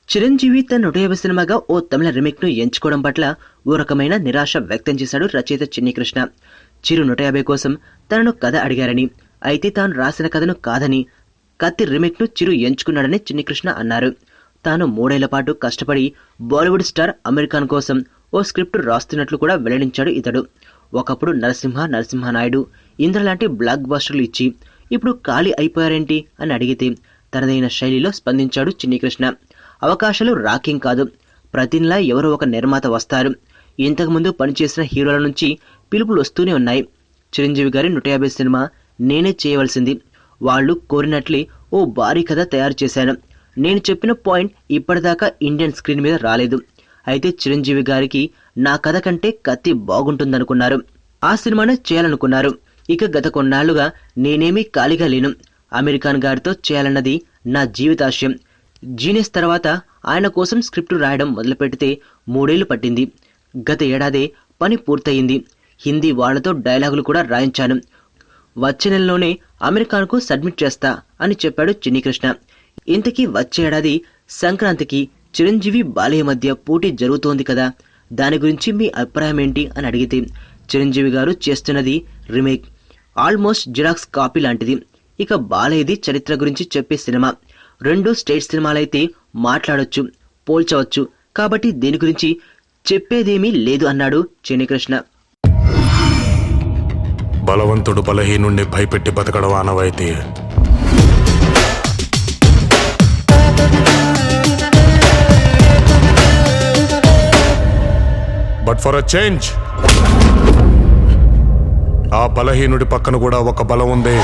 చిరంజీవి తన 150 సినిమాగా ఓ తమిళ రీమేక్ ను ఎంచుకోవడం పట్ల ఓ రకమైన నిరాశ వ్యక్తం చేశాడు రచయిత చిన్ని కృష్ణ. చిరు 150 కోసం తనను కథ అడిగారని, అయితే తాను రాసిన కథను కాదని కత్తి రీమేక్ ను చిరు ఎంచుకున్నాడని చిన్ని కృష్ణ అన్నారు. తాను 3 ఏళ్ల పాటు కష్టపడి బాలీవుడ్ స్టార్ అమీర్ ఖాన్ కోసం ఓ స్క్రిప్ట్ రాస్తున్నట్లు కూడా వెల్లడించాడు ఇతడు. ఒకప్పుడు నరసింహనాయుడు, ఇంద్ర లాంటి బ్లాక్ బస్టర్లు ఇచ్చి ఇప్పుడు ఖాళీ అయిపోయారేంటి అని అడిగితే తనదైన శైలిలో స్పందించాడు చిన్ని కృష్ణ. అవకాశాలు రాకేం కాదు, ప్రతిలా ఎవరో ఒక నిర్మాత వస్తారు. ఇంతకుముందు పనిచేసిన హీరోల నుంచి పిలుపులు వస్తూనే ఉన్నాయి. చిరంజీవి గారి 150 సినిమా నేనే చేయవలసింది. వాళ్ళు కోరినట్లే ఓ భారీ కథ తయారు చేశాను. నేను చెప్పిన పాయింట్ ఇప్పటిదాకా ఇండియన్ స్క్రీన్ మీద రాలేదు. అయితే చిరంజీవి గారికి నా కథ కంటే కత్తి బాగుంటుందనుకున్నారు. ఆ సినిమానే చేయాలనుకున్నారు. ఇక గత కొన్నాళ్లుగా నేనేమీ ఖాళీగా లేను. అమీర్ ఖాన్ గారితో చేయాలన్నది నా జీవితాశయం. జీనియస్ తర్వాత ఆయన కోసం స్క్రిప్ట్ రాయడం మొదలుపెడితే 3 ఏళ్లు పట్టింది. గత ఏడాదే పని పూర్తయింది. హిందీ వాళ్లతో డైలాగులు కూడా రాయించాను. వచ్చే నెలలోనే అమీర్ ఖాన్ కు సబ్మిట్ చేస్తా అని చెప్పాడు చిన్ని కృష్ణ. ఇంతకీ వచ్చే ఏడాది సంక్రాంతికి చిరంజీవి బాలయ్య మధ్య పోటీ జరుగుతోంది కదా, దాని గురించి మీ అభిప్రాయం ఏంటి అని అడిగితే చిరంజీవి గారు చేస్తున్నది రీమేక్, ఆల్మోస్ట్ జిరాక్స్ కాపీ లాంటిది. ఇక బాలయ్యది చరిత్ర గురించి చెప్పే సినిమా. 2 స్టేట్ సినిమాలైతే మాట్లాడొచ్చు, పోల్చవచ్చు. కాబట్టి దీని గురించి చెప్పేదేమీ లేదు అన్నాడు చిన్ని కృష్ణ. బలవంతుడు బలహీనుండి భయపెట్టి బతకడం ఆనవాయితీ. బట్ ఫర్ అ చేంజ్, ఆ బలహీనుడి పక్కన కూడా ఒక బలం ఉంది.